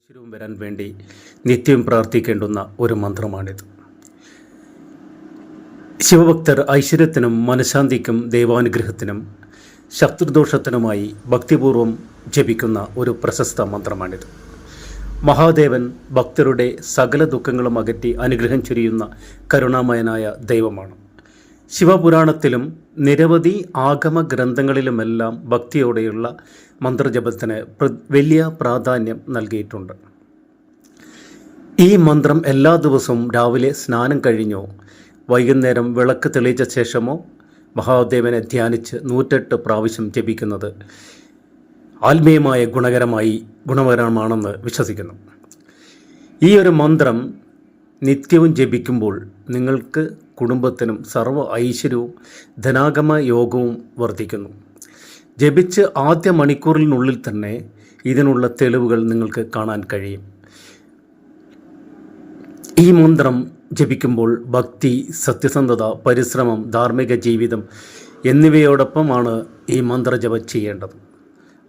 ഐശ്വര്യവും വരാൻ വേണ്ടി നിത്യവും പ്രാർത്ഥിക്കേണ്ടുന്ന ഒരു മന്ത്രമാണിത്. ശിവഭക്തർ ഐശ്വര്യത്തിനും മനഃശാന്തിക്കും ദൈവാനുഗ്രഹത്തിനും ശത്രുദോഷത്തിനുമായി ഭക്തിപൂർവം ജപിക്കുന്ന ഒരു പ്രശസ്ത മന്ത്രമാണിത്. മഹാദേവൻ ഭക്തരുടെ സകല ദുഃഖങ്ങളും അകറ്റി അനുഗ്രഹം ചൊരിയുന്ന കരുണാമയനായ ദൈവമാണ്. ശിവപുരാണത്തിലും നിരവധി ആഗമ ഗ്രന്ഥങ്ങളിലുമെല്ലാം ഭക്തിയോടെയുള്ള മന്ത്രജപത്തിന് വലിയ പ്രാധാന്യം നൽകിയിട്ടുണ്ട്. ഈ മന്ത്രം എല്ലാ ദിവസവും രാവിലെ സ്നാനം കഴിഞ്ഞോ വൈകുന്നേരം വിളക്ക് തെളിയിച്ച ശേഷമോ മഹാദേവനെ ധ്യാനിച്ച് 108 പ്രാവശ്യം ജപിക്കുന്നത് ആത്മീയമായ ഗുണകരമാണെന്ന് വിശ്വസിക്കുന്നു. ഈ ഒരു മന്ത്രം നിത്യവും ജപിക്കുമ്പോൾ നിങ്ങൾക്ക് കുടുംബത്തിനും സർവ്വ ഐശ്വര്യവും ധനാഗമ യോഗവും വർദ്ധിക്കുന്നു. ജപിച്ച് ആദ്യ മണിക്കൂറിനുള്ളിൽ തന്നെ ഇതിനുള്ള തെളിവുകൾ നിങ്ങൾക്ക് കാണാൻ കഴിയും. ഈ മന്ത്രം ജപിക്കുമ്പോൾ ഭക്തി, സത്യസന്ധത, പരിശ്രമം, ധാർമ്മിക ജീവിതം എന്നിവയോടൊപ്പമാണ് ഈ മന്ത്രജപം ചെയ്യേണ്ടത്.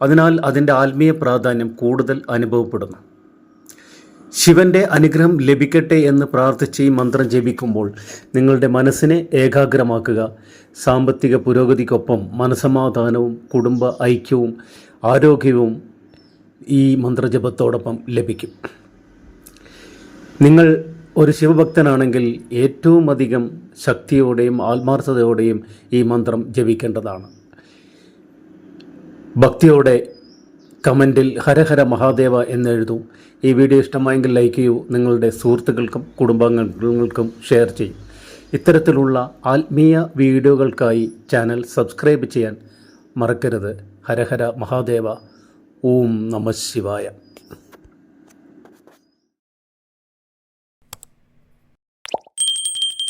അതിനാൽ അതിൻ്റെ ആത്മീയ പ്രാധാന്യം കൂടുതൽ അനുഭവപ്പെടുന്നു. ശിവൻ്റെ അനുഗ്രഹം ലഭിക്കട്ടെ എന്ന് പ്രാർത്ഥിച്ച് ഈ മന്ത്രം ജപിക്കുമ്പോൾ നിങ്ങളുടെ മനസ്സിനെ ഏകാഗ്രമാക്കുക. സാമ്പത്തിക പുരോഗതിക്കൊപ്പം മനസമാധാനവും കുടുംബ ഐക്യവും ആരോഗ്യവും ഈ മന്ത്രജപത്തോടൊപ്പം ലഭിക്കും. നിങ്ങൾ ഒരു ശിവഭക്തനാണെങ്കിൽ ഏറ്റവും അധികം ശക്തിയോടെയും ആത്മാർത്ഥതയോടെയും ഈ മന്ത്രം ജപിക്കേണ്ടതാണ്. ഭക്തിയോടെ കമൻറ്റിൽ ഹരഹര മഹാദേവ എന്നെഴുതൂ. ഈ വീഡിയോ ഇഷ്ടമായെങ്കിൽ ലൈക്ക് ചെയ്യൂ. നിങ്ങളുടെ സുഹൃത്തുക്കൾക്കും കുടുംബാംഗങ്ങൾക്കും ഷെയർ ചെയ്യും. ഇത്തരത്തിലുള്ള ആത്മീയ വീഡിയോകൾക്കായി ചാനൽ സബ്സ്ക്രൈബ് ചെയ്യാൻ മറക്കരുത്. ഹരഹര മഹാദേവ. ഓം നമഃ ശിവായ.